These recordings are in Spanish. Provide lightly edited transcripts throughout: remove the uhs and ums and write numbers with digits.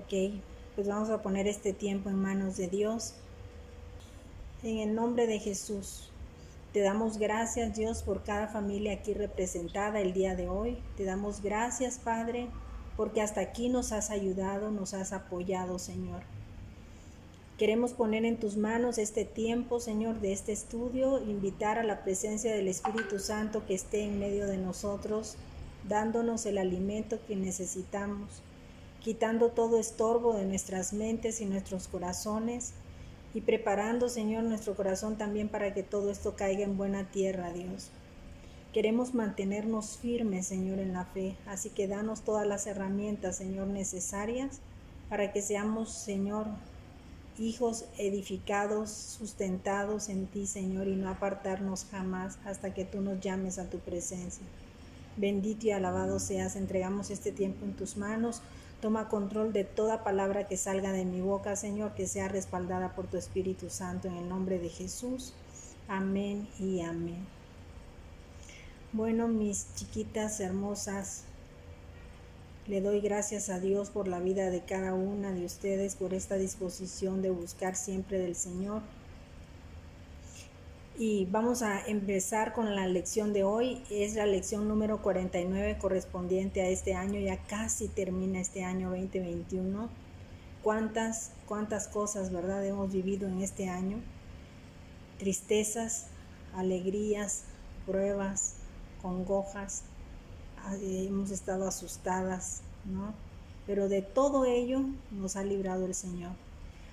Ok, pues vamos a poner este tiempo en manos de Dios. En el nombre de Jesús, te damos gracias, Dios, por cada familia aquí representada el día de hoy. Te damos gracias, Padre, porque hasta aquí nos has ayudado, nos has apoyado, Señor. Queremos poner en tus manos este tiempo, Señor, de este estudio, invitar a la presencia del Espíritu Santo que esté en medio de nosotros, dándonos el alimento que necesitamos, quitando todo estorbo de nuestras mentes y nuestros corazones y preparando, Señor, nuestro corazón también para que todo esto caiga en buena tierra, Dios. Queremos mantenernos firmes, Señor, en la fe, así que danos todas las herramientas, Señor, necesarias para que seamos, Señor, hijos edificados, sustentados en ti, Señor, y no apartarnos jamás hasta que tú nos llames a tu presencia. Bendito y alabado seas, entregamos este tiempo en tus manos. Toma control de toda palabra que salga de mi boca, Señor, que sea respaldada por tu Espíritu Santo, en el nombre de Jesús. Amén y amén. Bueno, mis chiquitas hermosas, le doy gracias a Dios por la vida de cada una de ustedes, por esta disposición de buscar siempre del Señor. Y vamos a empezar con la lección de hoy. Es la lección número 49 correspondiente a este año. Ya casi termina este año 2021. Cuántas cosas, ¿verdad?, hemos vivido en este año. Tristezas, alegrías, pruebas, congojas. Hemos estado asustadas, ¿no? Pero de todo ello nos ha librado el Señor.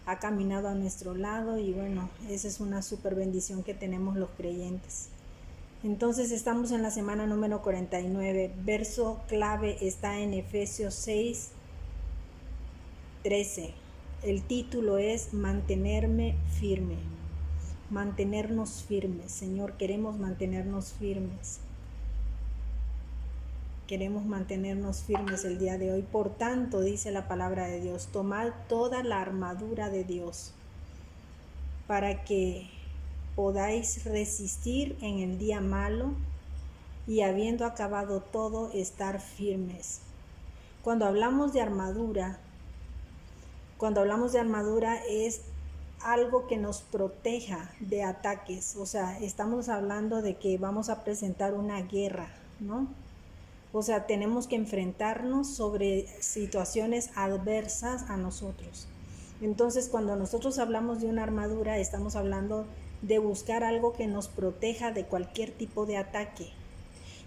Ha caminado a nuestro lado y bueno, esa es una súper bendición que tenemos los creyentes. Entonces estamos en la semana número 49. Verso clave está en Efesios 6:13. El título es Mantenerme firme. Mantenernos firmes. Señor, queremos mantenernos firmes. Queremos mantenernos firmes el día de hoy. Por tanto, dice la palabra de Dios, tomad toda la armadura de Dios para que podáis resistir en el día malo y habiendo acabado todo, estar firmes. Cuando hablamos de armadura es algo que nos proteja de ataques. O sea, estamos hablando de que vamos a presentar una guerra, ¿no? O sea, tenemos que enfrentarnos sobre situaciones adversas a nosotros. Entonces, cuando nosotros hablamos de una armadura, estamos hablando de buscar algo que nos proteja de cualquier tipo de ataque.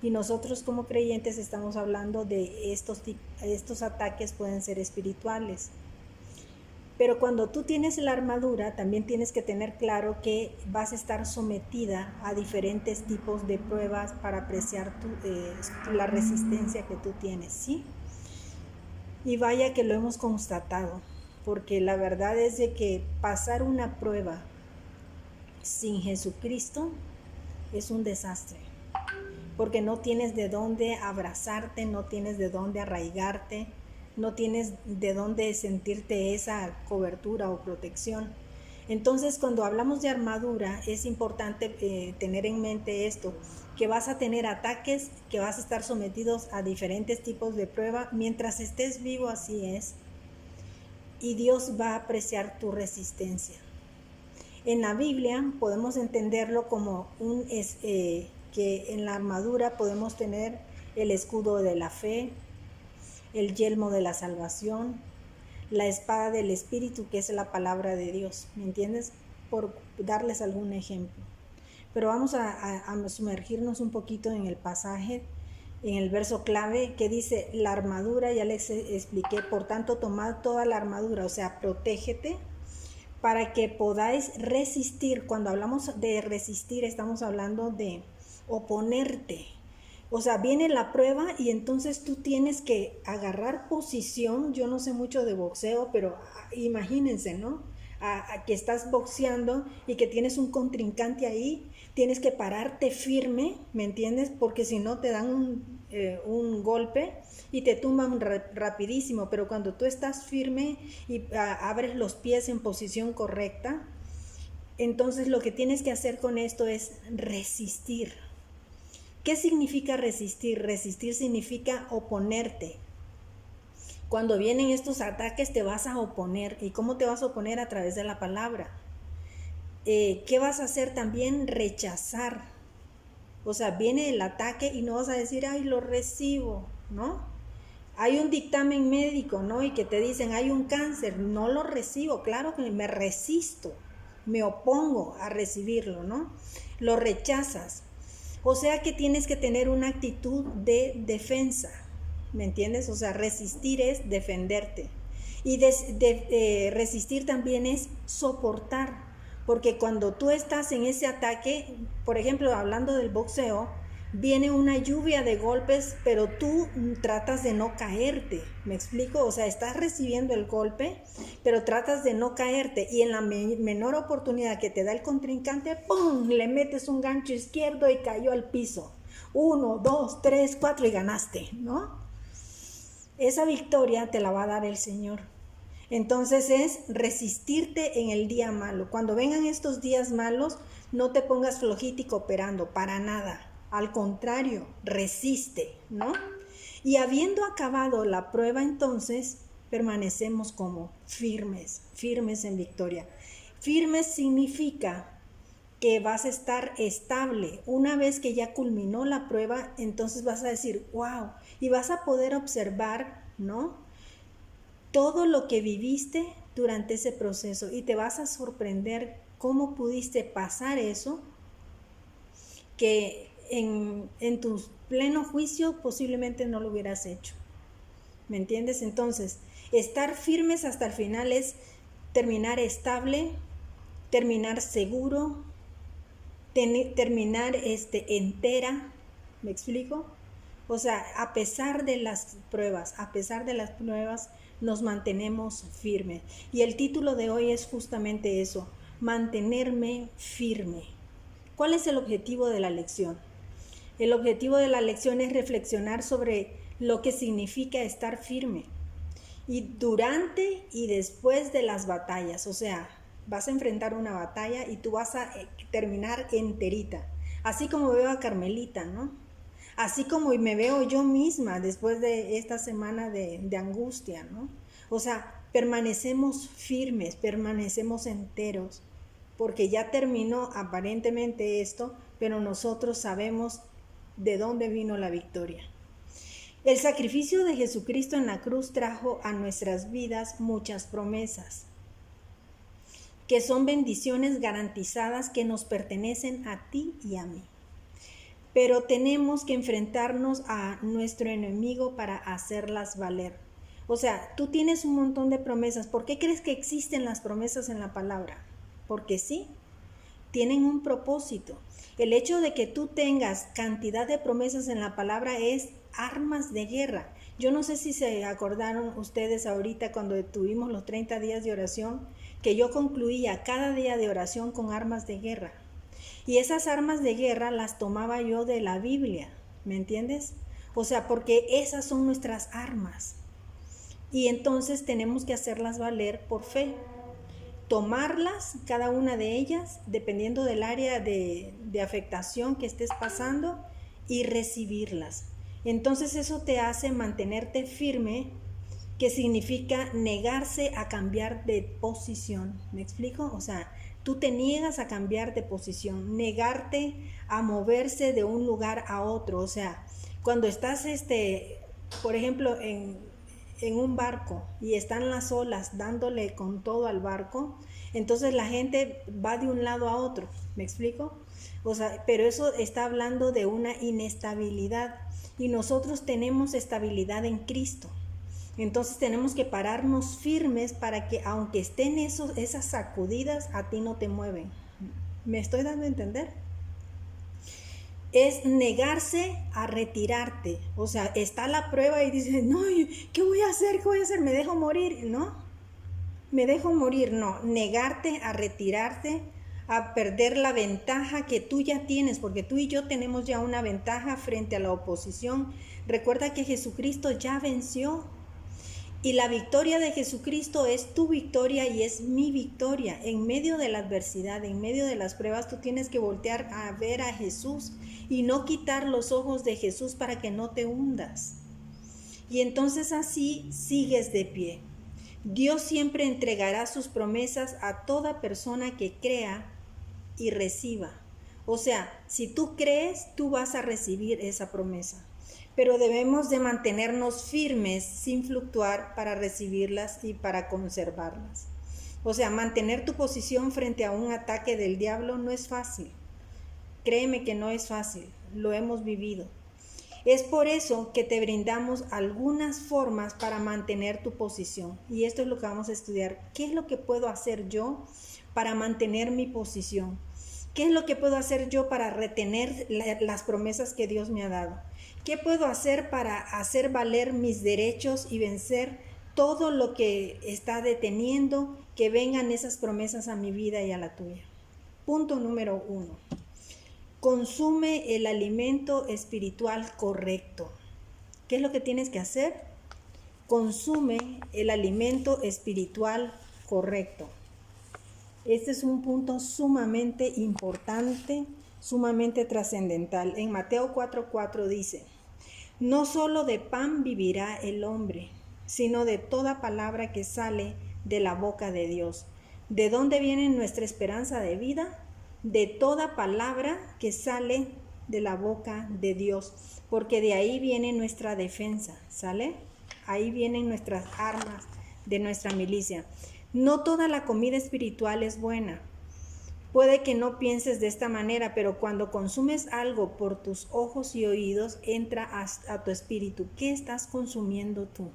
Y nosotros como creyentes estamos hablando de estos ataques pueden ser espirituales. Pero cuando tú tienes la armadura, también tienes que tener claro que vas a estar sometida a diferentes tipos de pruebas para apreciar la resistencia que tú tienes, ¿sí? Y vaya que lo hemos constatado, porque la verdad es de que pasar una prueba sin Jesucristo es un desastre, porque no tienes de dónde abrazarte, no tienes de dónde arraigarte, no tienes de dónde sentirte esa cobertura o protección. Entonces, cuando hablamos de armadura, es importante tener en mente esto, que vas a tener ataques, que vas a estar sometidos a diferentes tipos de prueba. Mientras estés vivo, así es. Y Dios va a apreciar tu resistencia. En la Biblia podemos entenderlo como que en la armadura podemos tener el escudo de la fe, el yelmo de la salvación, la espada del Espíritu, que es la palabra de Dios, ¿me entiendes? Por darles algún ejemplo. Pero vamos a sumergirnos un poquito en el pasaje, en el verso clave que dice la armadura. Ya les expliqué, por tanto tomad toda la armadura, o sea, protégete para que podáis resistir. Cuando hablamos de resistir estamos hablando de oponerte. O sea, viene la prueba y entonces tú tienes que agarrar posición. Yo no sé mucho de boxeo, pero imagínense, ¿no? A que estás boxeando y que tienes un contrincante ahí, tienes que pararte firme, ¿me entiendes? Porque si no te dan un golpe y te tumban rapidísimo. Pero cuando tú estás firme y abres los pies en posición correcta, entonces lo que tienes que hacer con esto es resistir. ¿Qué significa resistir? Resistir significa oponerte. Cuando vienen estos ataques te vas a oponer. ¿Y cómo te vas a oponer? A través de la palabra. ¿Qué vas a hacer también? Rechazar. O sea, viene el ataque y no vas a decir, ay, lo recibo, ¿no? Hay un dictamen médico, ¿no? Y que te dicen, hay un cáncer, no lo recibo, claro que me resisto, me opongo a recibirlo, ¿no? Lo rechazas. O sea que tienes que tener una actitud de defensa, ¿me entiendes? O sea, resistir es defenderte. Y resistir también es soportar, porque cuando tú estás en ese ataque, por ejemplo, hablando del boxeo, viene una lluvia de golpes, pero tú tratas de no caerte, ¿me explico? O sea, estás recibiendo el golpe, pero tratas de no caerte, y en la menor oportunidad que te da el contrincante, ¡pum!, le metes un gancho izquierdo y cayó al piso. 1, 2, 3, 4 y ganaste, ¿no? Esa victoria te la va a dar el Señor. Entonces es resistirte en el día malo. Cuando vengan estos días malos, no te pongas flojita y cooperando, para nada. Al contrario, resiste, ¿no? Y habiendo acabado la prueba, entonces permanecemos como firmes, firmes en victoria. Firmes significa que vas a estar estable. Una vez que ya culminó la prueba, entonces vas a decir, wow, y vas a poder observar, ¿no?, todo lo que viviste durante ese proceso, y te vas a sorprender cómo pudiste pasar eso que en tu pleno juicio posiblemente no lo hubieras hecho. ¿Me entiendes? Entonces, estar firmes hasta el final es terminar estable, terminar seguro, terminar entera. ¿Me explico? O sea, a pesar de las pruebas, nos mantenemos firmes. Y el título de hoy es justamente eso, mantenerme firme. ¿Cuál es el objetivo de la lección? El objetivo de la lección es reflexionar sobre lo que significa estar firme. Y durante y después de las batallas, o sea, vas a enfrentar una batalla y tú vas a terminar enterita. Así como veo a Carmelita, ¿no? Así como me veo yo misma después de esta semana de angustia, ¿no? O sea, permanecemos firmes, permanecemos enteros, porque ya terminó aparentemente esto, pero nosotros sabemos de dónde vino la victoria. El sacrificio de Jesucristo en la cruz trajo a nuestras vidas muchas promesas, que son bendiciones garantizadas que nos pertenecen a ti y a mí. Pero tenemos que enfrentarnos a nuestro enemigo para hacerlas valer. O sea, tú tienes un montón de promesas. ¿Por qué crees que existen las promesas en la palabra? Porque sí, tienen un propósito. El hecho de que tú tengas cantidad de promesas en la palabra es armas de guerra. Yo no sé si se acordaron ustedes ahorita cuando tuvimos los 30 días de oración, que yo concluía cada día de oración con armas de guerra. Y esas armas de guerra las tomaba yo de la Biblia, ¿me entiendes? O sea, porque esas son nuestras armas. Y entonces tenemos que hacerlas valer por fe. Tomarlas, cada una de ellas, dependiendo del área de afectación que estés pasando, y recibirlas. Entonces eso te hace mantenerte firme, que significa negarse a cambiar de posición. ¿Me explico? O sea, tú te niegas a cambiar de posición, negarte a moverse de un lugar a otro. O sea, cuando estás, por ejemplo, en un barco y están las olas dándole con todo al barco, entonces la gente va de un lado a otro. ¿Me explico? O sea, pero eso está hablando de una inestabilidad, y nosotros tenemos estabilidad en Cristo. Entonces tenemos que pararnos firmes para que aunque estén esas sacudidas, a ti no te mueven. ¿Me estoy dando a entender? Es negarse a retirarte. O sea, está la prueba y dices, no, ¿qué voy a hacer? ¿Qué voy a hacer? ¿Me dejo morir? ¿No? ¿Me dejo morir? No. Negarte a retirarte, a perder la ventaja que tú ya tienes, porque tú y yo tenemos ya una ventaja frente a la oposición. Recuerda que Jesucristo ya venció. Y la victoria de Jesucristo es tu victoria y es mi victoria. En medio de la adversidad, en medio de las pruebas, tú tienes que voltear a ver a Jesús y no quitar los ojos de Jesús para que no te hundas. Y entonces así sigues de pie. Dios siempre entregará sus promesas a toda persona que crea y reciba. O sea, si tú crees, tú vas a recibir esa promesa. Pero debemos de mantenernos firmes sin fluctuar para recibirlas y para conservarlas. O sea, mantener tu posición frente a un ataque del diablo no es fácil. Créeme que no es fácil, lo hemos vivido. Es por eso que te brindamos algunas formas para mantener tu posición. Y esto es lo que vamos a estudiar. ¿Qué es lo que puedo hacer yo para mantener mi posición? ¿Qué es lo que puedo hacer yo para retener las promesas que Dios me ha dado? ¿Qué puedo hacer para hacer valer mis derechos y vencer todo lo que está deteniendo que vengan esas promesas a mi vida y a la tuya? Punto número 1. Consume el alimento espiritual correcto. ¿Qué es lo que tienes que hacer? Consume el alimento espiritual correcto. Este es un punto sumamente importante, sumamente trascendental. En Mateo 4:4 dice: no solo de pan vivirá el hombre, sino de toda palabra que sale de la boca de Dios. ¿De dónde viene nuestra esperanza de vida? De toda palabra que sale de la boca de Dios, porque de ahí viene nuestra defensa, ¿sale? Ahí vienen nuestras armas de nuestra milicia. No toda la comida espiritual es buena. Puede que no pienses de esta manera, pero cuando consumes algo por tus ojos y oídos, entra a tu espíritu. ¿Qué estás consumiendo tú?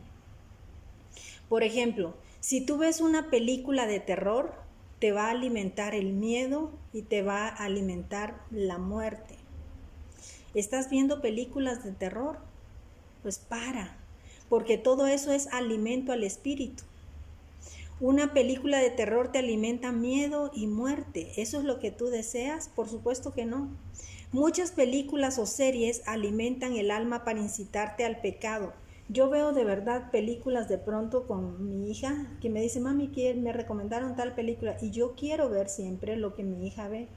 Por ejemplo, si tú ves una película de terror, te va a alimentar el miedo y te va a alimentar la muerte. ¿Estás viendo películas de terror? Pues para, porque todo eso es alimento al espíritu. Una película de terror te alimenta miedo y muerte. ¿Eso es lo que tú deseas? Por supuesto que no. Muchas películas o series alimentan el alma para incitarte al pecado. Yo veo de verdad películas de pronto con mi hija que me dice: mami, me recomendaron tal película, y yo quiero ver siempre lo que mi hija ve.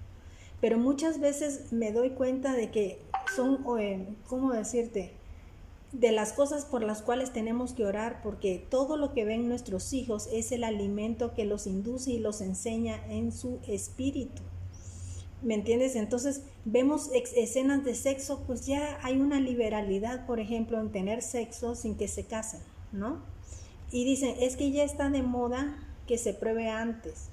Pero muchas veces me doy cuenta de que son, ¿cómo decirte?, de las cosas por las cuales tenemos que orar, porque todo lo que ven nuestros hijos es el alimento que los induce y los enseña en su espíritu. ¿Me entiendes? Entonces vemos escenas de sexo, pues ya hay una liberalidad, por ejemplo, en tener sexo sin que se casen, ¿no? Y dicen: es que ya está de moda que se pruebe antes.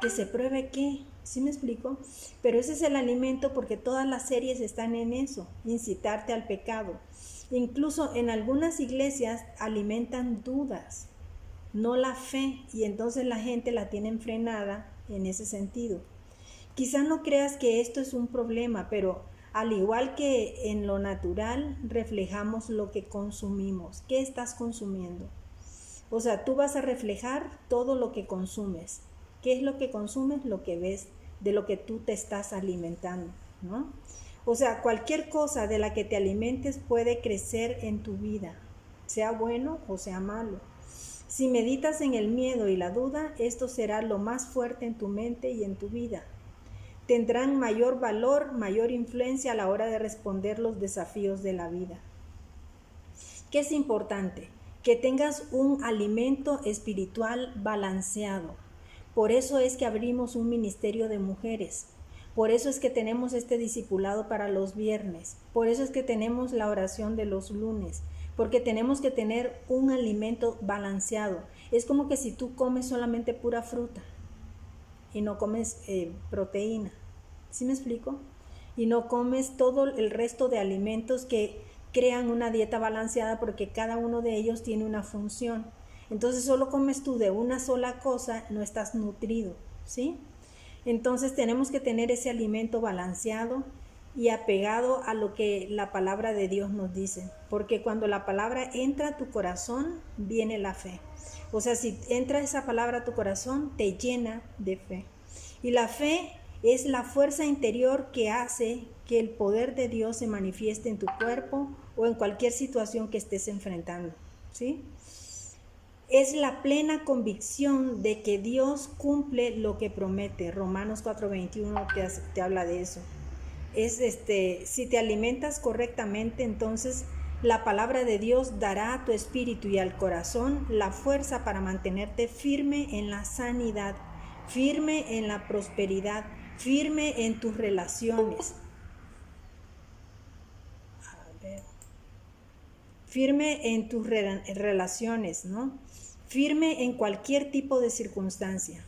¿Que se pruebe qué? ¿Sí me explico? Pero ese es el alimento, porque todas las series están en eso, incitarte al pecado. Incluso en algunas iglesias alimentan dudas, no la fe, y entonces la gente la tienen frenada en ese sentido. Quizá no creas que esto es un problema, pero al igual que en lo natural, reflejamos lo que consumimos. ¿Qué estás consumiendo? O sea, tú vas a reflejar todo lo que consumes. ¿Qué es lo que consumes? Lo que ves, de lo que tú te estás alimentando, ¿no? O sea, cualquier cosa de la que te alimentes puede crecer en tu vida, sea bueno o sea malo. Si meditas en el miedo y la duda, esto será lo más fuerte en tu mente y en tu vida. Tendrán mayor valor, mayor influencia a la hora de responder los desafíos de la vida. ¿Qué es importante? Que tengas un alimento espiritual balanceado. Por eso es que abrimos un ministerio de mujeres. Por eso es que tenemos este discipulado para los viernes. Por eso es que tenemos la oración de los lunes. Porque tenemos que tener un alimento balanceado. Es como que si tú comes solamente pura fruta y no comes proteína. ¿Sí me explico? Y no comes todo el resto de alimentos que crean una dieta balanceada, porque cada uno de ellos tiene una función. Entonces solo comes tú de una sola cosa, no estás nutrido, ¿sí? Entonces tenemos que tener ese alimento balanceado y apegado a lo que la palabra de Dios nos dice, porque cuando la palabra entra a tu corazón, viene la fe. O sea, si entra esa palabra a tu corazón, te llena de fe. Y la fe es la fuerza interior que hace que el poder de Dios se manifieste en tu cuerpo o en cualquier situación que estés enfrentando, ¿sí? Es la plena convicción de que Dios cumple lo que promete. Romanos 4:21 te habla de eso. Si te alimentas correctamente, entonces La palabra de Dios dará a tu espíritu y al corazón la fuerza para mantenerte firme en la sanidad, firme en la prosperidad, firme en tus relaciones. Firme en tus relaciones, ¿no? Firme en cualquier tipo de circunstancia.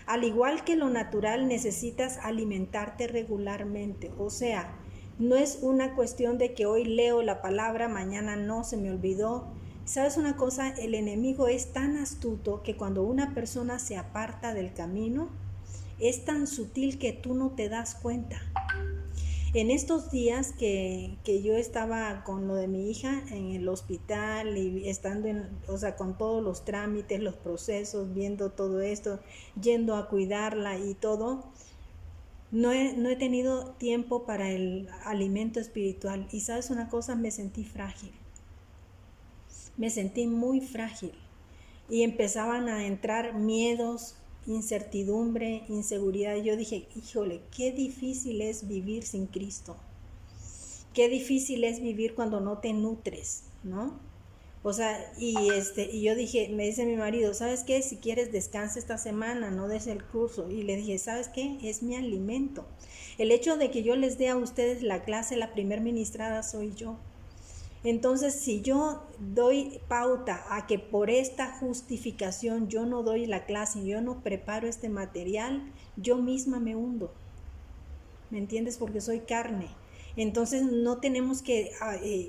Al igual que lo natural, necesitas alimentarte regularmente. O sea, no es una cuestión de que hoy leo la palabra, mañana no, se me olvidó. ¿Sabes una cosa? El enemigo es tan astuto que cuando una persona se aparta del camino, es tan sutil que tú no te das cuenta. En estos días que yo estaba con lo de mi hija en el hospital y estando con todos los trámites, los procesos, viendo todo esto, yendo a cuidarla y todo, no he tenido tiempo para el alimento espiritual. Y sabes una cosa, me sentí frágil. Me sentí muy frágil. Y empezaban a entrar miedos, incertidumbre, inseguridad. Yo dije, híjole, qué difícil es vivir sin Cristo. Qué difícil es vivir cuando no te nutres, ¿no? O sea, y yo dije, me dice mi marido, ¿sabes qué? Si quieres descansa esta semana, no des el curso. Y le dije, ¿sabes qué? Es mi alimento. El hecho de que yo les dé a ustedes la clase, la primer ministrada soy yo. Entonces, si yo doy pauta a que por esta justificación yo no doy la clase, yo no preparo este material, yo misma me hundo. ¿Me entiendes? Porque soy carne. Entonces no tenemos que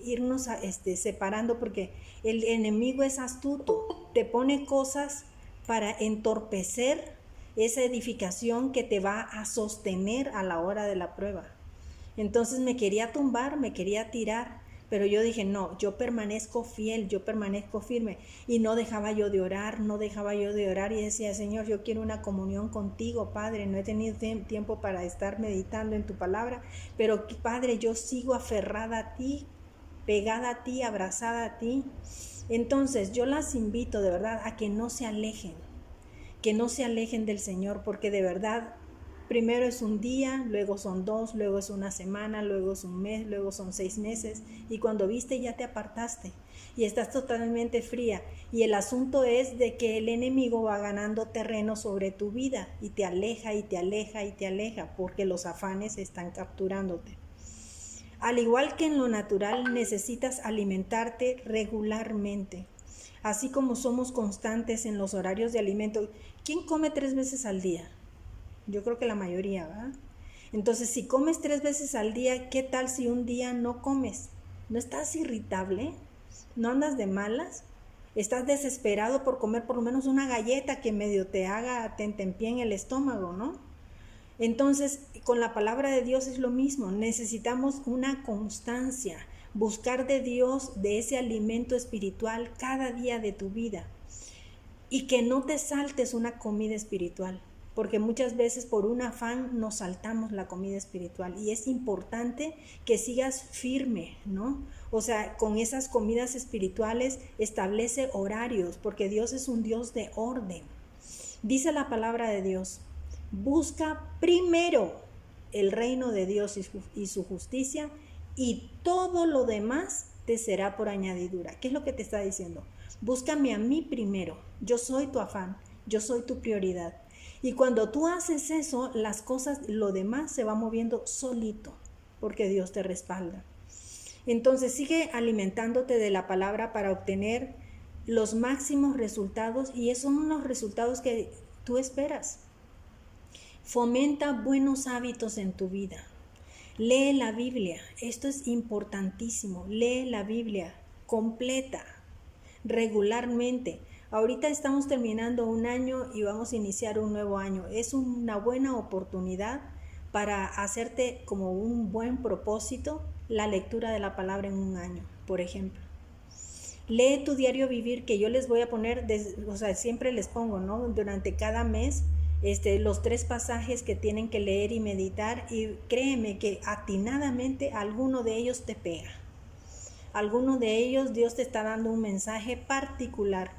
irnos separando, porque el enemigo es astuto, te pone cosas para entorpecer esa edificación que te va a sostener a la hora de la prueba. Entonces me quería tumbar, me quería tirar, pero yo dije, no, yo permanezco fiel, yo permanezco firme. Y no dejaba yo de orar, y decía, Señor, yo quiero una comunión contigo, Padre. No he tenido tiempo para estar meditando en tu palabra, pero Padre, yo sigo aferrada a ti, pegada a ti, abrazada a ti. Entonces yo las invito de verdad a que no se alejen del Señor, porque de verdad, primero es un día, luego son 2, luego es una semana, luego es un mes, luego son 6 meses, y cuando viste ya te apartaste y estás totalmente fría. Y el asunto es de que el enemigo va ganando terreno sobre tu vida y te aleja y te aleja y te aleja, porque los afanes están capturándote. Al igual que en lo natural, necesitas alimentarte regularmente. Así como somos constantes en los horarios de alimento. ¿Quién come 3 veces al día? Yo creo que la mayoría, ¿verdad? Entonces, si comes 3 veces al día, ¿qué tal si un día no comes? ¿No estás irritable? ¿No andas de malas? ¿Estás desesperado por comer por lo menos una galleta que medio te haga tentempié en el estómago, ¿no? Entonces, con la palabra de Dios es lo mismo. Necesitamos una constancia, buscar de Dios, de ese alimento espiritual cada día de tu vida. Y que no te saltes una comida espiritual, porque muchas veces por un afán nos saltamos la comida espiritual, y es importante que sigas firme, ¿no? O sea, con esas comidas espirituales establece horarios, porque Dios es un Dios de orden. Dice la palabra de Dios, busca primero el reino de Dios y su justicia, y todo lo demás te será por añadidura. ¿Qué es lo que te está diciendo? Búscame a mí primero, yo soy tu afán, yo soy tu prioridad. Y cuando tú haces eso, las cosas, lo demás se va moviendo solito, porque Dios te respalda. Entonces sigue alimentándote de la palabra para obtener los máximos resultados, y esos son los resultados que tú esperas. Fomenta buenos hábitos en tu vida. Lee la Biblia, esto es importantísimo, lee la Biblia completa, regularmente. Ahorita estamos terminando un año y vamos a iniciar un nuevo año. Es una buena oportunidad para hacerte como un buen propósito la lectura de la palabra en un año, por ejemplo. Lee tu diario vivir, que yo les voy a poner, siempre les pongo, ¿no? Durante cada mes, los 3 pasajes que tienen que leer y meditar, y créeme que atinadamente alguno de ellos te pega. Alguno de ellos Dios te está dando un mensaje particular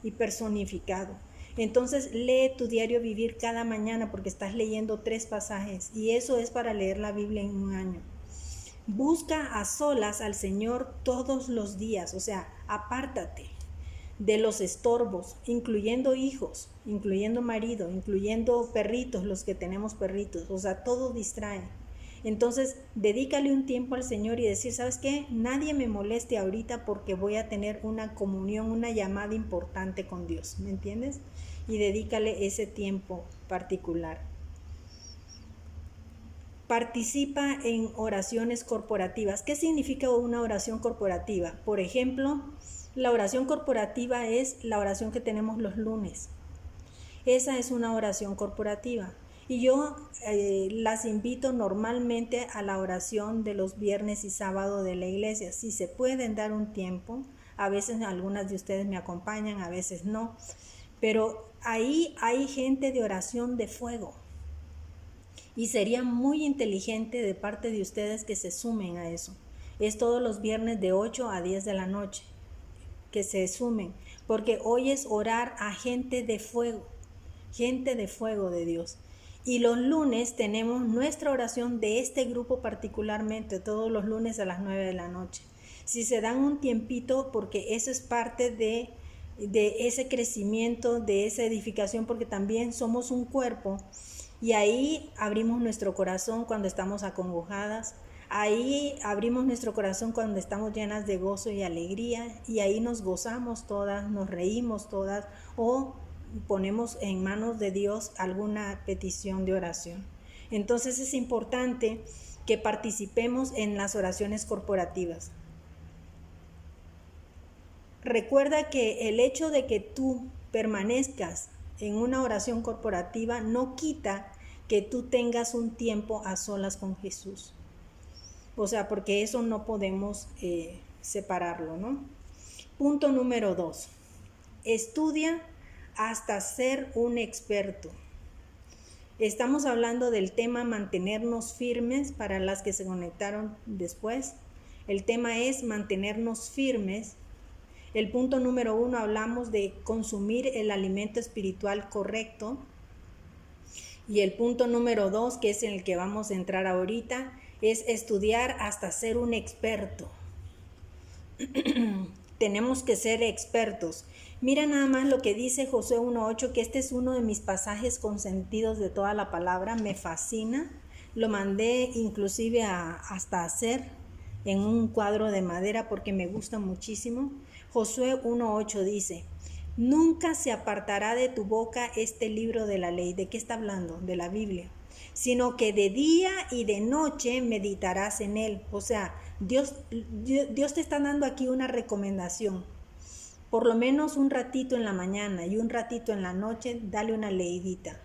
y personificado. Entonces lee tu diario vivir cada mañana, porque estás leyendo 3 pasajes, y eso es para leer la Biblia en un año. Busca a solas al Señor todos los días, o sea, apártate de los estorbos, incluyendo hijos, incluyendo marido, incluyendo perritos, los que tenemos perritos, o sea, todo distrae. Entonces, dedícale un tiempo al Señor y decir, ¿sabes qué? Nadie me moleste ahorita porque voy a tener una comunión, una llamada importante con Dios, ¿me entiendes? Y dedícale ese tiempo particular. Participa en oraciones corporativas. ¿Qué significa una oración corporativa? Por ejemplo, la oración corporativa es la oración que tenemos los lunes. Esa es una oración corporativa. Y yo las invito normalmente a la oración de los viernes y sábado de la iglesia. Si se pueden dar un tiempo, a veces algunas de ustedes me acompañan, a veces no. Pero ahí hay gente de oración de fuego. Y sería muy inteligente de parte de ustedes que se sumen a eso. Es todos los viernes de 8 a 10 de la noche. Que se sumen. Porque hoy es orar a gente de fuego de Dios. Y los lunes tenemos nuestra oración de este grupo particularmente, todos los lunes a las 9 de la noche. Si se dan un tiempito, porque eso es parte de ese crecimiento, de esa edificación, porque también somos un cuerpo, y ahí abrimos nuestro corazón cuando estamos acongojadas, ahí abrimos nuestro corazón cuando estamos llenas de gozo y alegría, y ahí nos gozamos todas, nos reímos todas, o ponemos en manos de Dios alguna petición de oración. Entonces es importante que participemos en las oraciones corporativas. Recuerda que el hecho de que tú permanezcas en una oración corporativa no quita que tú tengas un tiempo a solas con Jesús. O sea, porque eso no podemos separarlo, ¿no? Punto número 2. Estudia hasta ser un experto. Estamos hablando del tema mantenernos firmes para las que se conectaron después. El tema es mantenernos firmes. El punto número 1 hablamos de consumir el alimento espiritual correcto. Y el punto número 2, que es en el que vamos a entrar ahorita, es estudiar hasta ser un experto. Tenemos que ser expertos. Mira nada más lo que dice Josué 1:8, que este es uno de mis pasajes consentidos de toda la palabra, me fascina. Lo mandé inclusive hasta hacer en un cuadro de madera porque me gusta muchísimo. Josué 1:8 dice, nunca se apartará de tu boca este libro de la ley. ¿De qué está hablando? De la Biblia. Sino que de día y de noche meditarás en él. O sea, Dios te está dando aquí una recomendación. Por lo menos un ratito en la mañana y un ratito en la noche, dale una leidita.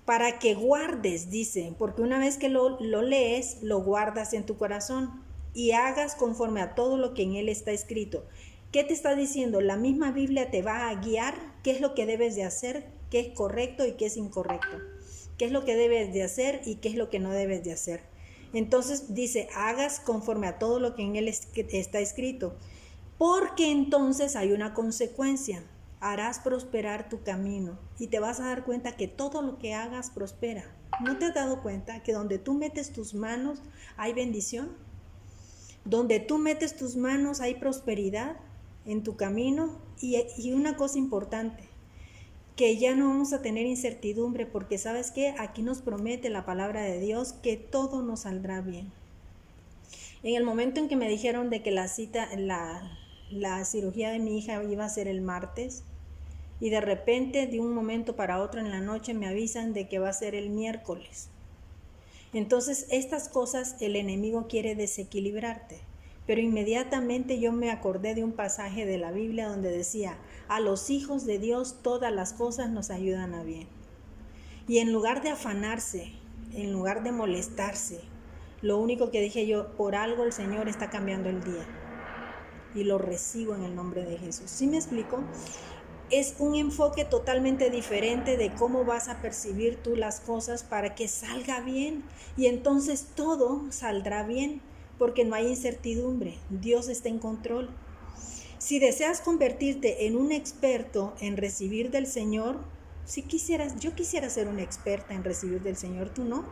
Para que guardes, dice, porque una vez que lo lees, lo guardas en tu corazón y hagas conforme a todo lo que en él está escrito. ¿Qué te está diciendo? La misma Biblia te va a guiar qué es lo que debes de hacer, qué es correcto y qué es incorrecto. Qué es lo que debes de hacer y qué es lo que no debes de hacer. Entonces dice, hagas conforme a todo lo que en él está escrito. Porque entonces hay una consecuencia. Harás prosperar tu camino y te vas a dar cuenta que todo lo que hagas prospera. ¿No te has dado cuenta que donde tú metes tus manos hay bendición? Donde tú metes tus manos hay prosperidad en tu camino. Y una cosa importante, que ya no vamos a tener incertidumbre, porque ¿sabes qué? Aquí nos promete la palabra de Dios que todo nos saldrá bien. En el momento en que me dijeron de que la cirugía de mi hija iba a ser el martes, y de repente de un momento para otro en la noche me avisan de que va a ser el miércoles. Entonces estas cosas el enemigo quiere desequilibrarte. Pero inmediatamente yo me acordé de un pasaje de la Biblia donde decía, a los hijos de Dios todas las cosas nos ayudan a bien. Y en lugar de afanarse, en lugar de molestarse, lo único que dije yo, por algo el Señor está cambiando el día. Y lo recibo en el nombre de Jesús. ¿Sí me explico? Es un enfoque totalmente diferente de cómo vas a percibir tú las cosas para que salga bien. Y entonces todo saldrá bien. Porque no hay incertidumbre, Dios está en control. Si deseas convertirte en un experto en recibir del Señor, Si quisieras, yo quisiera ser una experta en recibir del Señor, ¿tú no?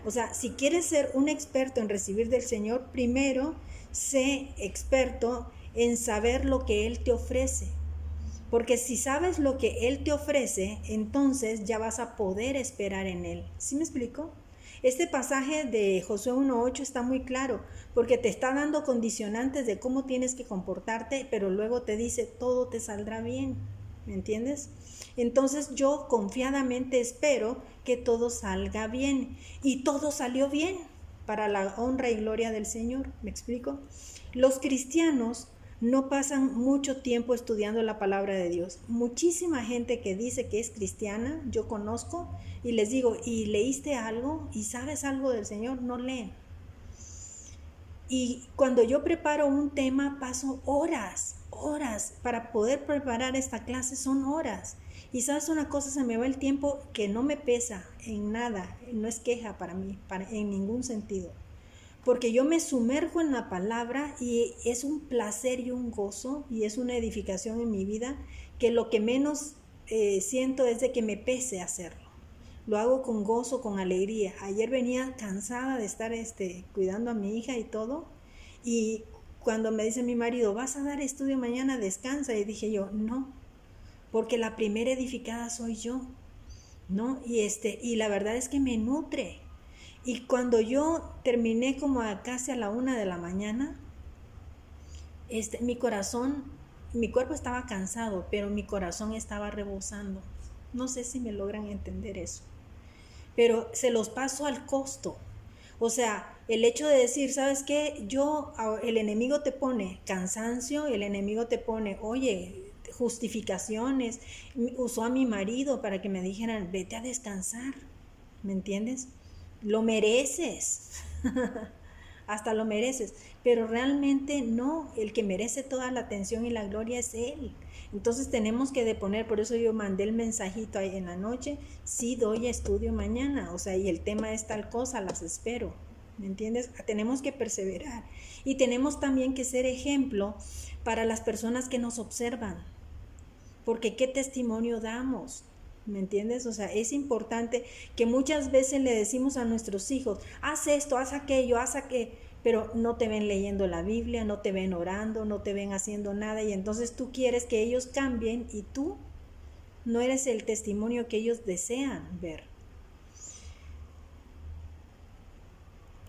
O sea, si quieres ser un experto en recibir del Señor, primero sé experto en saber lo que Él te ofrece. Porque si sabes lo que Él te ofrece, entonces ya vas a poder esperar en Él. ¿Sí me explico? Este pasaje de Josué 1.8 está muy claro, porque te está dando condicionantes de cómo tienes que comportarte, pero luego te dice, todo te saldrá bien. ¿Me entiendes? Entonces yo confiadamente espero que todo salga bien. Y todo salió bien para la honra y gloria del Señor. ¿Me explico? Los cristianos no pasan mucho tiempo estudiando la palabra de Dios. Muchísima gente que dice que es cristiana, yo conozco, y les digo, ¿y leíste algo? ¿Y sabes algo del Señor? No leen. Y cuando yo preparo un tema, paso horas para poder preparar esta clase, son horas. Y sabes una cosa, se me va el tiempo que no me pesa en nada, no es queja para mí, en ningún sentido. Porque yo me sumerjo en la palabra y es un placer y un gozo y es una edificación en mi vida que lo que menos siento es de que me pese hacerlo. Lo hago con gozo, con alegría. Ayer venía cansada de estar cuidando a mi hija y todo, y cuando me dice mi marido, ¿vas a dar estudio mañana? Descansa. Y dije yo, no, porque la primera edificada soy yo, ¿no? Y la verdad es que me nutre. Y cuando yo terminé como casi a la 1 de la mañana, mi corazón, mi cuerpo estaba cansado, pero mi corazón estaba rebosando. No sé si me logran entender eso, pero se los paso al costo. O sea, el hecho de decir, ¿sabes qué? El enemigo te pone cansancio, el enemigo te pone, oye, justificaciones. Usó a mi marido para que me dijeran, vete a descansar, ¿me entiendes? Lo mereces, hasta lo mereces, pero realmente no, el que merece toda la atención y la gloria es Él. Entonces tenemos que deponer, por eso yo mandé el mensajito ahí en la noche, sí doy estudio mañana, o sea, y el tema es tal cosa, las espero, ¿me entiendes? Tenemos que perseverar y tenemos también que ser ejemplo para las personas que nos observan, porque ¿qué testimonio damos? ¿Me entiendes? O sea, es importante que muchas veces le decimos a nuestros hijos, haz esto, haz aquello, haz aquello, pero no te ven leyendo la Biblia, no te ven orando, no te ven haciendo nada, y entonces tú quieres que ellos cambien y tú no eres el testimonio que ellos desean ver.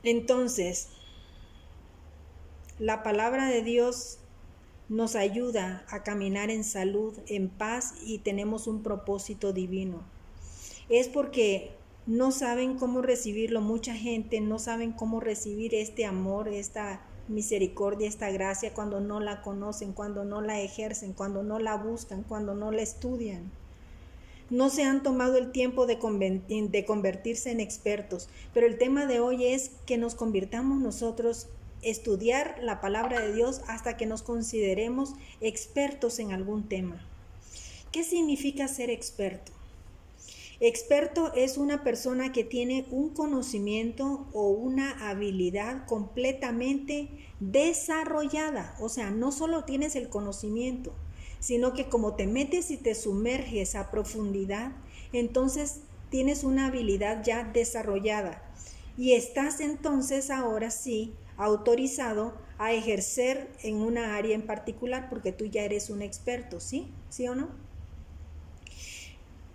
Entonces, la palabra de Dios nos ayuda a caminar en salud, en paz, y tenemos un propósito divino. Es porque no saben cómo recibirlo, mucha gente no saben cómo recibir este amor, esta misericordia, esta gracia cuando no la conocen, cuando no la ejercen, cuando no la buscan, cuando no la estudian. No se han tomado el tiempo de convertirse en expertos, pero el tema de hoy es que nos convirtamos nosotros, estudiar la palabra de Dios hasta que nos consideremos expertos en algún tema. ¿Qué significa ser experto? Experto es una persona que tiene un conocimiento o una habilidad completamente desarrollada. O sea, no solo tienes el conocimiento, sino que como te metes y te sumerges a profundidad, entonces tienes una habilidad ya desarrollada. Y estás entonces ahora sí autorizado a ejercer en una área en particular porque tú ya eres un experto, ¿sí? ¿Sí o no?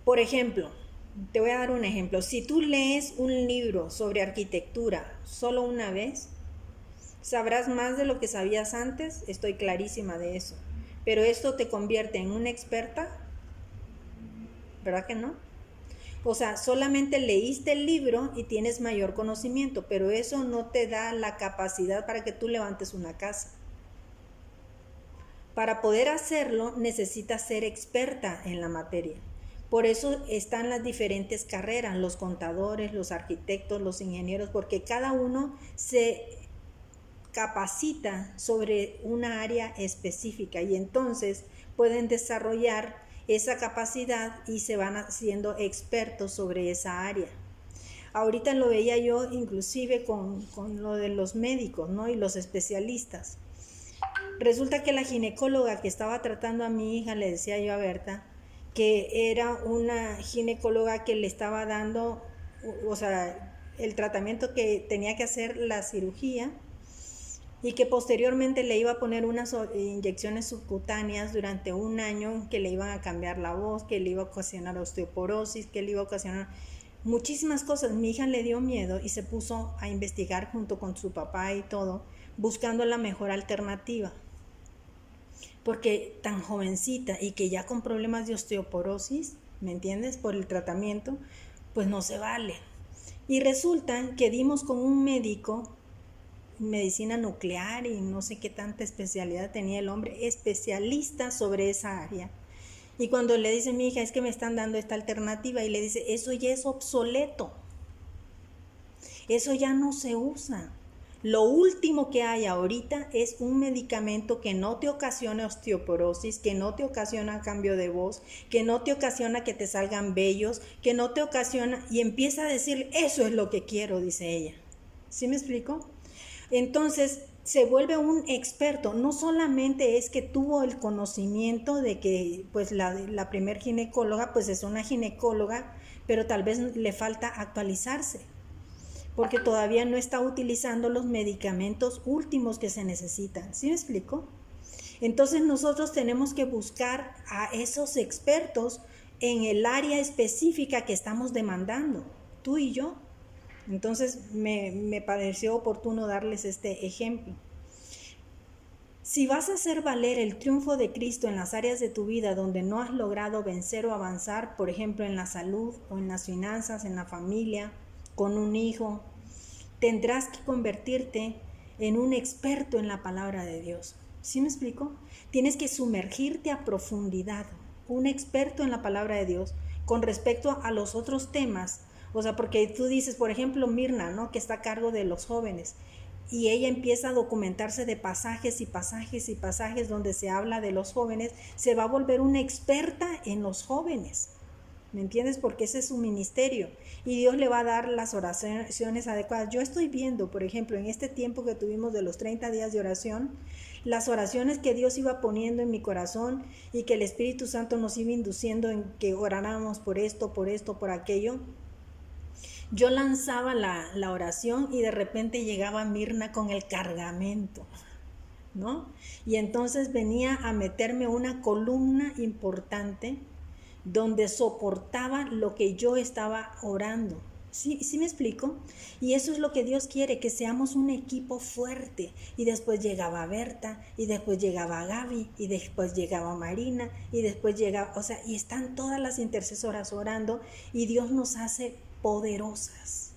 Por ejemplo, te voy a dar un ejemplo. Si tú lees un libro sobre arquitectura solo una vez, sabrás más de lo que sabías antes, estoy clarísima de eso. Pero esto te convierte en una experta, ¿verdad que no? O sea, solamente leíste el libro y tienes mayor conocimiento, pero eso no te da la capacidad para que tú levantes una casa. Para poder hacerlo necesitas ser experta en la materia. Por eso están las diferentes carreras, los contadores, los arquitectos, los ingenieros, porque cada uno se capacita sobre una área específica y entonces pueden desarrollar esa capacidad y se van haciendo expertos sobre esa área. Ahorita lo veía yo inclusive con lo de los médicos, ¿no? Y los especialistas. Resulta que la ginecóloga que estaba tratando a mi hija, le decía yo a Berta, que era una ginecóloga que le estaba dando, o sea, el tratamiento que tenía que hacer la cirugía, y que posteriormente le iba a poner unas inyecciones subcutáneas durante un año que le iban a cambiar la voz, que le iba a ocasionar osteoporosis, que le iba a ocasionar muchísimas cosas. Mi hija le dio miedo y se puso a investigar junto con su papá y todo, buscando la mejor alternativa. Porque tan jovencita y que ya con problemas de osteoporosis, ¿me entiendes? Por el tratamiento, pues no se vale. Y resulta que dimos con un médico, medicina nuclear y no sé qué tanta especialidad tenía el hombre, especialista sobre esa área. Y cuando le dice mi hija, es que me están dando esta alternativa, y le dice, eso ya es obsoleto, eso ya no se usa. Lo último que hay ahorita es un medicamento que no te ocasiona osteoporosis, que no te ocasiona cambio de voz, que no te ocasiona que te salgan vellos, que no te ocasiona, y empieza a decir, eso es lo que quiero, dice ella. ¿Sí me explico? Entonces se vuelve un experto. No solamente es que tuvo el conocimiento de que pues la primer ginecóloga pues es una ginecóloga, pero tal vez le falta actualizarse, porque todavía no está utilizando los medicamentos últimos que se necesitan. ¿Sí me explico? Entonces nosotros tenemos que buscar a esos expertos en el área específica que estamos demandando, tú y yo. Entonces me pareció oportuno darles este ejemplo. Si vas a hacer valer el triunfo de Cristo en las áreas de tu vida donde no has logrado vencer o avanzar, por ejemplo en la salud o en las finanzas, en la familia, con un hijo, tendrás que convertirte en un experto en la palabra de Dios. ¿Sí me explico? Tienes que sumergirte a profundidad, un experto en la palabra de Dios con respecto a los otros temas. O sea, porque tú dices, por ejemplo, Mirna, ¿no?, que está a cargo de los jóvenes, y ella empieza a documentarse de pasajes y pasajes y pasajes donde se habla de los jóvenes, se va a volver una experta en los jóvenes. ¿Me entiendes? Porque ese es su ministerio y Dios le va a dar las oraciones adecuadas. Yo estoy viendo, por ejemplo, en este tiempo que tuvimos de los 30 días de oración, las oraciones que Dios iba poniendo en mi corazón y que el Espíritu Santo nos iba induciendo en que oráramos por esto, por aquello. Yo lanzaba la oración y de repente llegaba Mirna con el cargamento, ¿no? Y entonces venía a meterme una columna importante donde soportaba lo que yo estaba orando. ¿Sí me explico? Y eso es lo que Dios quiere, que seamos un equipo fuerte. Y después llegaba Berta, y después llegaba Gaby, y después llegaba Marina, y después llegaba, o sea, y están todas las intercesoras orando, y Dios nos hace poderosas.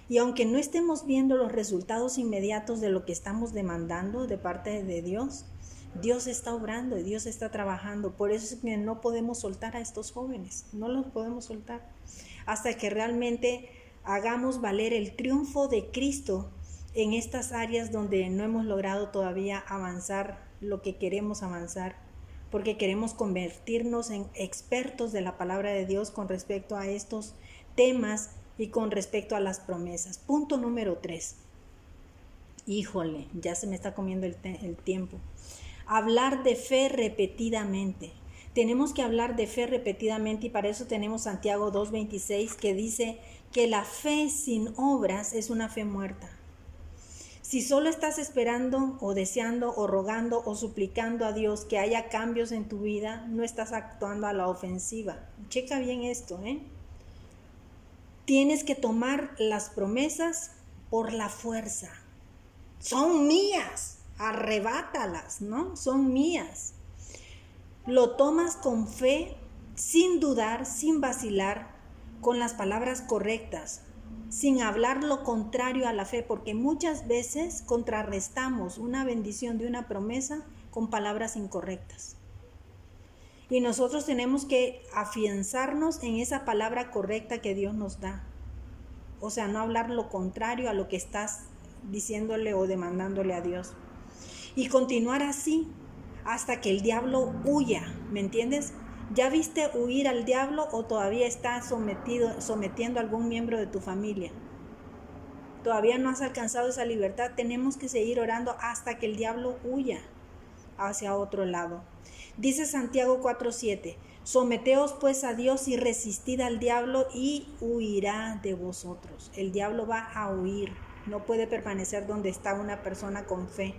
Y aunque no estemos viendo los resultados inmediatos de lo que estamos demandando de parte de Dios, Dios está obrando y Dios está trabajando. Por eso es que no podemos soltar a estos jóvenes, no los podemos soltar hasta que realmente hagamos valer el triunfo de Cristo en estas áreas donde no hemos logrado todavía avanzar lo que queremos avanzar, porque queremos convertirnos en expertos de la palabra de Dios con respecto a estos temas y con respecto a las promesas. Punto número 3. Híjole, ya se me está comiendo el tiempo. Hablar de fe repetidamente. Tenemos que hablar de fe repetidamente y para eso tenemos Santiago 2:26 que dice que la fe sin obras es una fe muerta. Si solo estás esperando o deseando o rogando o suplicando a Dios que haya cambios en tu vida, no estás actuando a la ofensiva. Checa bien esto, Tienes que tomar las promesas por la fuerza. Son mías, arrebátalas, ¿no? Son mías. Lo tomas con fe, sin dudar, sin vacilar, con las palabras correctas, sin hablar lo contrario a la fe, porque muchas veces contrarrestamos una bendición de una promesa con palabras incorrectas. Y nosotros tenemos que afianzarnos en esa palabra correcta que Dios nos da. O sea, no hablar lo contrario a lo que estás diciéndole o demandándole a Dios. Y continuar así hasta que el diablo huya, ¿me entiendes? ¿Ya viste huir al diablo o todavía está sometiendo a algún miembro de tu familia? Todavía no has alcanzado esa libertad. Tenemos que seguir orando hasta que el diablo huya hacia otro lado. Dice Santiago 4:7, Someteos pues a Dios y resistid al diablo y huirá de vosotros. El diablo va a huir, no puede permanecer donde está una persona con fe.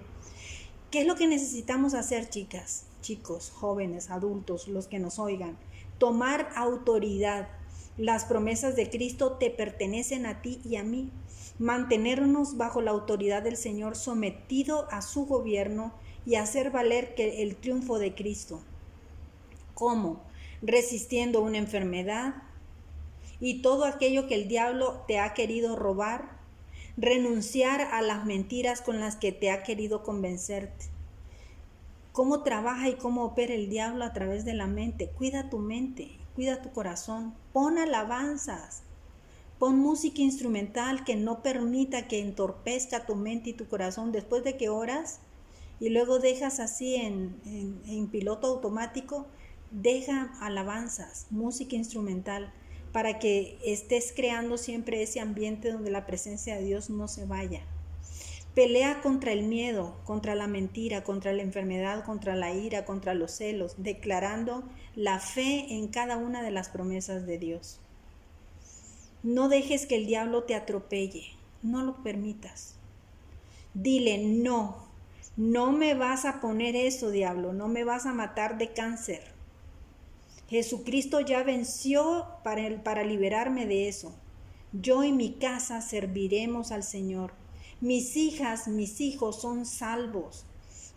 ¿Qué es lo que necesitamos hacer, chicas, chicos, jóvenes, adultos, los que nos oigan? Tomar autoridad. Las promesas de Cristo te pertenecen a ti y a mí. Mantenernos bajo la autoridad del Señor, sometido a su gobierno y hacer valer el triunfo de Cristo. ¿Cómo? Resistiendo una enfermedad y todo aquello que el diablo te ha querido robar. Renunciar a las mentiras con las que te ha querido convencerte. ¿Cómo trabaja y cómo opera el diablo a través de la mente? Cuida tu mente, cuida tu corazón, pon alabanzas, pon música instrumental que no permita que entorpezca tu mente y tu corazón después de que oras y luego dejas así en piloto automático. Deja alabanzas, música instrumental, para que estés creando siempre ese ambiente donde la presencia de Dios no se vaya. Pelea contra el miedo, contra la mentira, contra la enfermedad, contra la ira, contra los celos, declarando la fe en cada una de las promesas de Dios. No dejes que el diablo te atropelle, no lo permitas. Dile, no, no me vas a poner eso, diablo, no me vas a matar de cáncer. Jesucristo ya venció para liberarme de eso. Yo y mi casa serviremos al Señor. Mis hijas, mis hijos son salvos.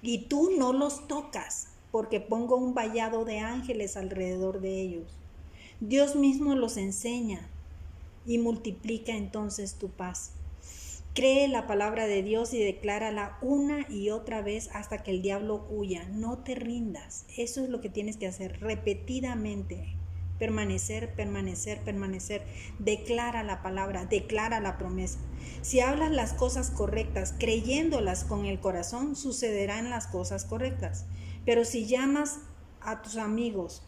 Y tú no los tocas, porque pongo un vallado de ángeles alrededor de ellos. Dios mismo los enseña y multiplica entonces tu paz. Cree la palabra de Dios y declárala una y otra vez hasta que el diablo huya. No te rindas. Eso es lo que tienes que hacer repetidamente. Permanecer, permanecer, permanecer. Declara la palabra, declara la promesa. Si hablas las cosas correctas, creyéndolas con el corazón, sucederán las cosas correctas. Pero si llamas a tus amigos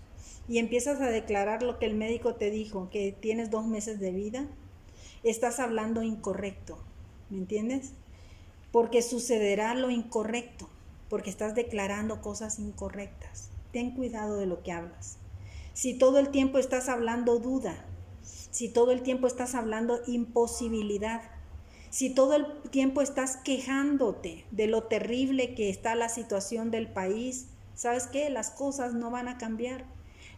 y empiezas a declarar lo que el médico te dijo, que tienes 2 meses de vida, estás hablando incorrecto. ¿Me entiendes? Porque sucederá lo incorrecto, porque estás declarando cosas incorrectas. Ten cuidado de lo que hablas. Si todo el tiempo estás hablando duda, si todo el tiempo estás hablando imposibilidad, si todo el tiempo estás quejándote de lo terrible que está la situación del país, ¿sabes qué? Las cosas no van a cambiar.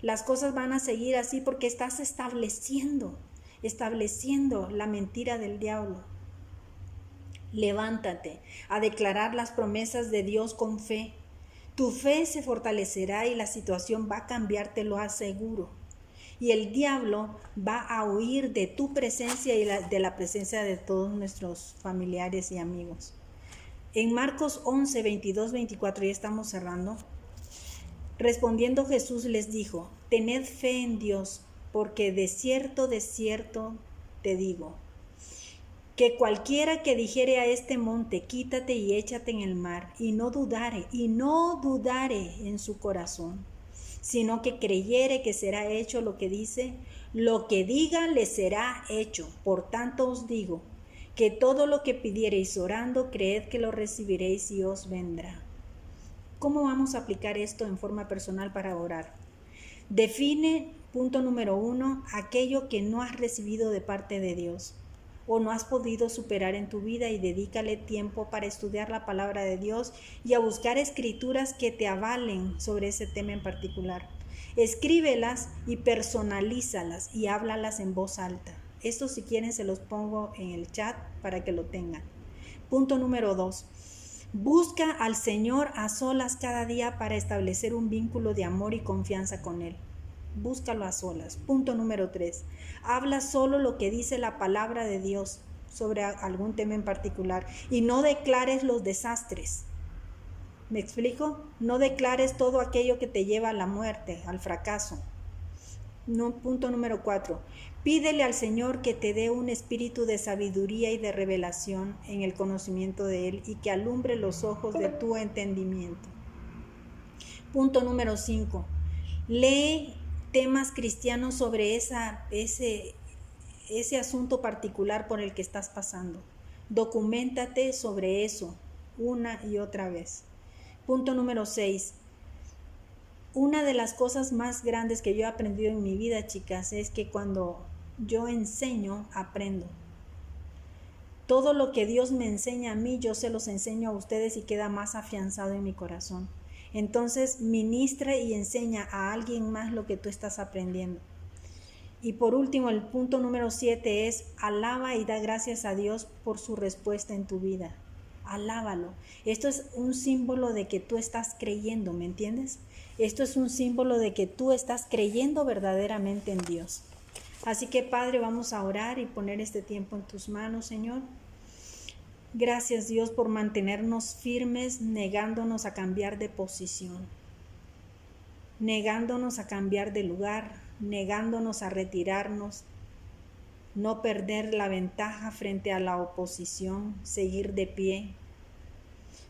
Las cosas van a seguir así porque estás estableciendo la mentira del diablo. Levántate a declarar las promesas de Dios con fe. Tu fe se fortalecerá y la situación va a cambiar, te lo aseguro. Y el diablo va a huir de tu presencia y de la presencia de todos nuestros familiares y amigos. En Marcos 11, 22, 24, ya estamos cerrando. Respondiendo Jesús les dijo, tened fe en Dios, porque de cierto te digo, que cualquiera que dijere a este monte, quítate y échate en el mar, y no dudare en su corazón, sino que creyere que será hecho lo que dice, lo que diga le será hecho. Por tanto os digo, que todo lo que pidiereis orando, creed que lo recibiréis y os vendrá. ¿Cómo vamos a aplicar esto en forma personal para orar? Define, punto número 1, aquello que no has recibido de parte de Dios o no has podido superar en tu vida y dedícale tiempo para estudiar la palabra de Dios y a buscar escrituras que te avalen sobre ese tema en particular. Escríbelas y personalízalas y háblalas en voz alta. Esto, si quieren, se los pongo en el chat para que lo tengan. Punto número 2. Busca al Señor a solas cada día para establecer un vínculo de amor y confianza con Él. Búscalo a solas. Punto número 3. Habla solo lo que dice la palabra de Dios sobre algún tema en particular y no declares los desastres. ¿Me explico? No declares todo aquello que te lleva a la muerte, al fracaso. No, punto número 4. Pídele al Señor que te dé un espíritu de sabiduría y de revelación en el conocimiento de Él y que alumbre los ojos de tu entendimiento. Punto número 5. Lee temas cristianos sobre ese asunto particular por el que estás pasando. Documéntate sobre eso una y otra vez. Punto número 6. Una de las cosas más grandes que yo he aprendido en mi vida, chicas, es que cuando yo enseño, aprendo. Todo lo que Dios me enseña a mí, yo se los enseño a ustedes y queda más afianzado en mi corazón. Entonces, ministra y enseña a alguien más lo que tú estás aprendiendo. Y por último, el punto número 7 es: alaba y da gracias a Dios por su respuesta en tu vida. Alábalo. Esto es un símbolo de que tú estás creyendo, ¿me entiendes? Esto es un símbolo de que tú estás creyendo verdaderamente en Dios. Así que, Padre, vamos a orar y poner este tiempo en tus manos, Señor. Gracias, Dios, por mantenernos firmes, negándonos a cambiar de posición, negándonos a cambiar de lugar, negándonos a retirarnos, no perder la ventaja frente a la oposición, seguir de pie.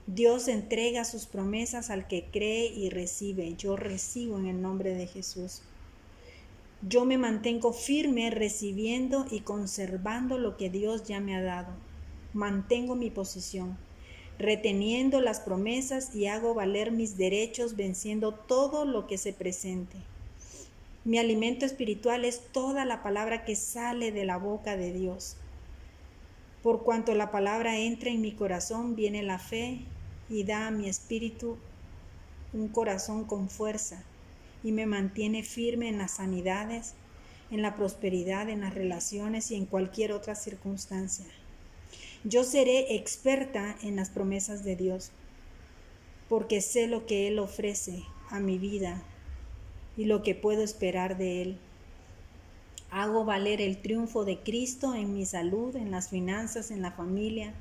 Dios entrega sus promesas al que cree y recibe. Yo recibo en el nombre de Jesús. Yo me mantengo firme recibiendo y conservando lo que Dios ya me ha dado. Mantengo mi posición, reteniendo las promesas y hago valer mis derechos venciendo todo lo que se presente. Mi alimento espiritual es toda la palabra que sale de la boca de Dios. Por cuanto la palabra entra en mi corazón, viene la fe y da a mi espíritu un corazón con fuerza y me mantiene firme en las sanidades, en la prosperidad, en las relaciones y en cualquier otra circunstancia. Yo seré experta en las promesas de Dios, porque sé lo que Él ofrece a mi vida y lo que puedo esperar de Él. Hago valer el triunfo de Cristo en mi salud, en las finanzas, en la familia,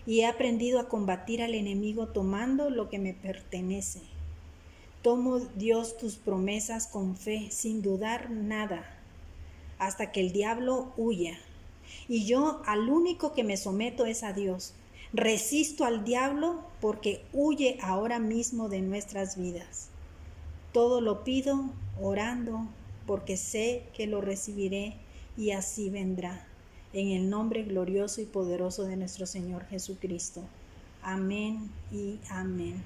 y he aprendido a combatir al enemigo tomando lo que me pertenece. Tomo, Dios, tus promesas con fe, sin dudar nada, hasta que el diablo huya. Y yo al único que me someto es a Dios. Resisto al diablo porque huye ahora mismo de nuestras vidas. Todo lo pido orando porque sé que lo recibiré y así vendrá. En el nombre glorioso y poderoso de nuestro Señor Jesucristo. Amén y amén.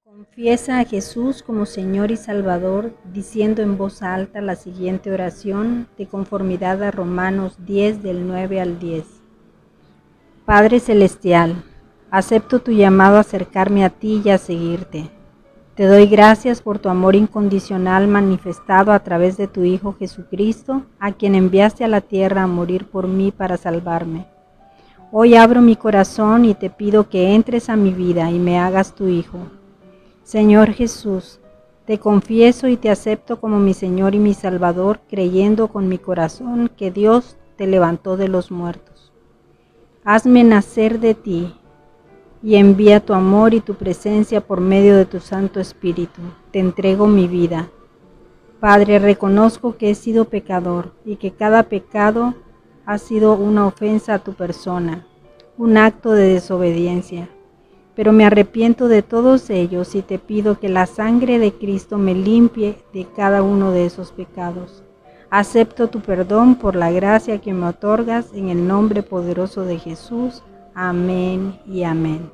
Confiesa a Jesús como Señor y Salvador, diciendo en voz alta la siguiente oración de conformidad a Romanos 10 del 9 al 10. Padre Celestial, acepto tu llamado a acercarme a ti y a seguirte. Te doy gracias por tu amor incondicional manifestado a través de tu Hijo Jesucristo, a quien enviaste a la tierra a morir por mí para salvarme. Hoy abro mi corazón y te pido que entres a mi vida y me hagas tu Hijo. Señor Jesús, te confieso y te acepto como mi Señor y mi Salvador, creyendo con mi corazón que Dios te levantó de los muertos. Hazme nacer de ti y envía tu amor y tu presencia por medio de tu Santo Espíritu. Te entrego mi vida. Padre, reconozco que he sido pecador y que cada pecado ha sido una ofensa a tu persona, un acto de desobediencia. Pero me arrepiento de todos ellos y te pido que la sangre de Cristo me limpie de cada uno de esos pecados. Acepto tu perdón por la gracia que me otorgas en el nombre poderoso de Jesús. Amén y amén.